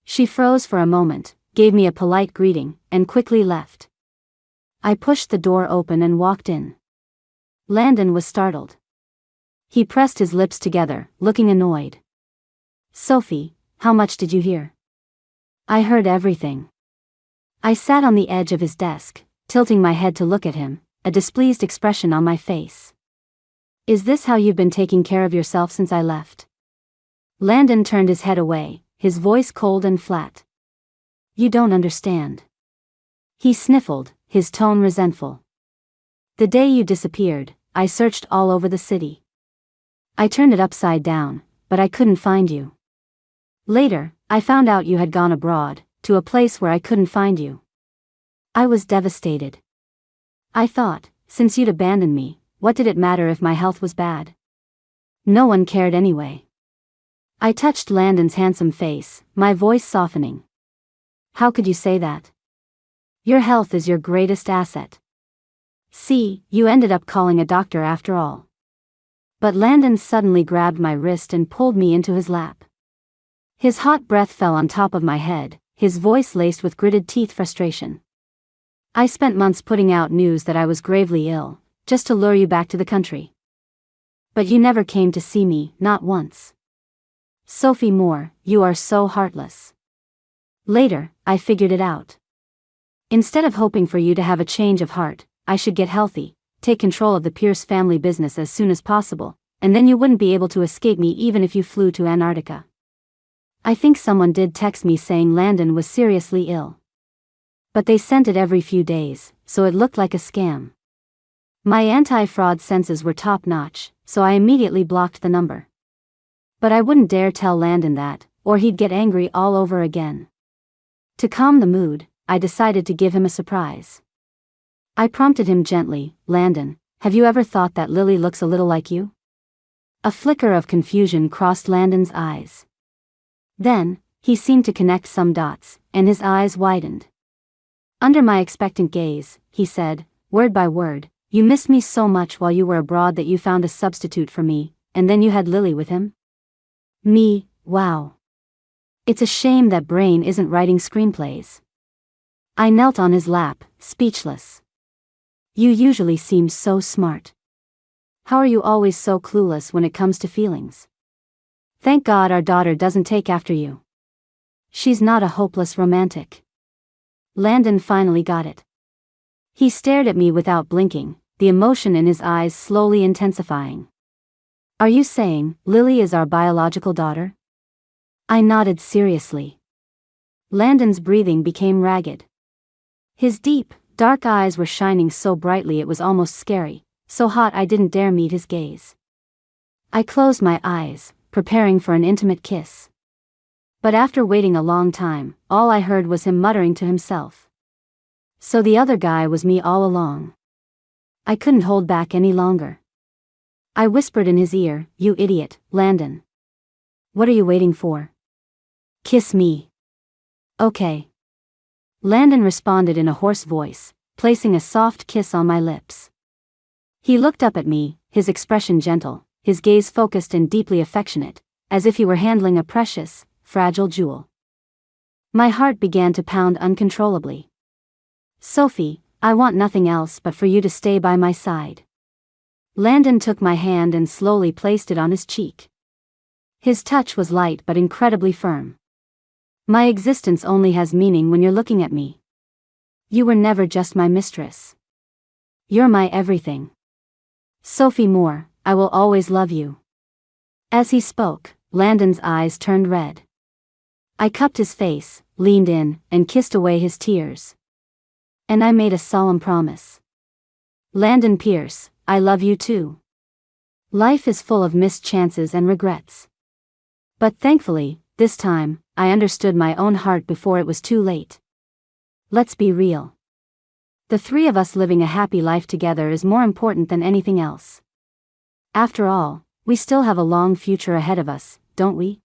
Speaker 1: She froze for a moment, gave me a polite greeting, and quickly left. I pushed the door open and walked in. Landon was startled. He pressed his lips together, looking annoyed. "Sophie, how much did you hear?" "I heard everything." I sat on the edge of his desk, tilting my head to look at him, a displeased expression on my face. "Is this how you've been taking care of yourself since I left?" Landon turned his head away, his voice cold and flat. "You don't understand." He sniffled, his tone resentful. "The day you disappeared, I searched all over the city. I turned it upside down, but I couldn't find you. Later, I found out you had gone abroad, to a place where I couldn't find you. I was devastated. I thought, since you'd abandoned me, what did it matter if my health was bad? No one cared anyway." I touched Landon's handsome face, my voice softening. "How could you say that? Your health is your greatest asset. See, you ended up calling a doctor after all." But Landon suddenly grabbed my wrist and pulled me into his lap. His hot breath fell on top of my head, his voice laced with gritted teeth frustration. "I spent months putting out news that I was gravely ill, just to lure you back to the country. But you never came to see me, not once. Sophie Moore, you are so heartless. Later, I figured it out. Instead of hoping for you to have a change of heart, I should get healthy, take control of the Pierce family business as soon as possible, and then you wouldn't be able to escape me even if you flew to Antarctica." I think someone did text me saying Landon was seriously ill. But they sent it every few days, so it looked like a scam. My anti-fraud senses were top-notch, so I immediately blocked the number. But I wouldn't dare tell Landon that, or he'd get angry all over again. To calm the mood, I decided to give him a surprise. I prompted him gently, "Landon, have you ever thought that Lily looks a little like you?" A flicker of confusion crossed Landon's eyes. Then, he seemed to connect some dots, and his eyes widened. Under my expectant gaze, he said, word by word, "You missed me so much while you were abroad that you found a substitute for me, and then you had Lily with him?" Me, wow. It's a shame that brain isn't writing screenplays. I knelt on his lap, speechless. "You usually seem so smart. How are you always so clueless when it comes to feelings? Thank God our daughter doesn't take after you. She's not a hopeless romantic." Landon finally got it. He stared at me without blinking, the emotion in his eyes slowly intensifying. "Are you saying Lily is our biological daughter?" I nodded seriously. Landon's breathing became ragged. His deep, dark eyes were shining so brightly it was almost scary, so hot I didn't dare meet his gaze. I closed my eyes, preparing for an intimate kiss. But after waiting a long time, all I heard was him muttering to himself. So the other guy was me all along. I couldn't hold back any longer. I whispered in his ear, "You idiot, Landon. What are you waiting for? Kiss me." "Okay." Landon responded in a hoarse voice, placing a soft kiss on my lips. He looked up at me, his expression gentle, his gaze focused and deeply affectionate, as if he were handling a precious, fragile jewel. My heart began to pound uncontrollably. "Sophie, I want nothing else but for you to stay by my side." Landon took my hand and slowly placed it on his cheek. His touch was light but incredibly firm. "My existence only has meaning when you're looking at me. You were never just my mistress. You're my everything. Sophie Moore, I will always love you." As he spoke, Landon's eyes turned red. I cupped his face, leaned in, and kissed away his tears. And I made a solemn promise. "Landon Pierce, I love you too. Life is full of missed chances and regrets. But thankfully, this time, I understood my own heart before it was too late. Let's be real. The three of us living a happy life together is more important than anything else. After all, we still have a long future ahead of us, don't we?"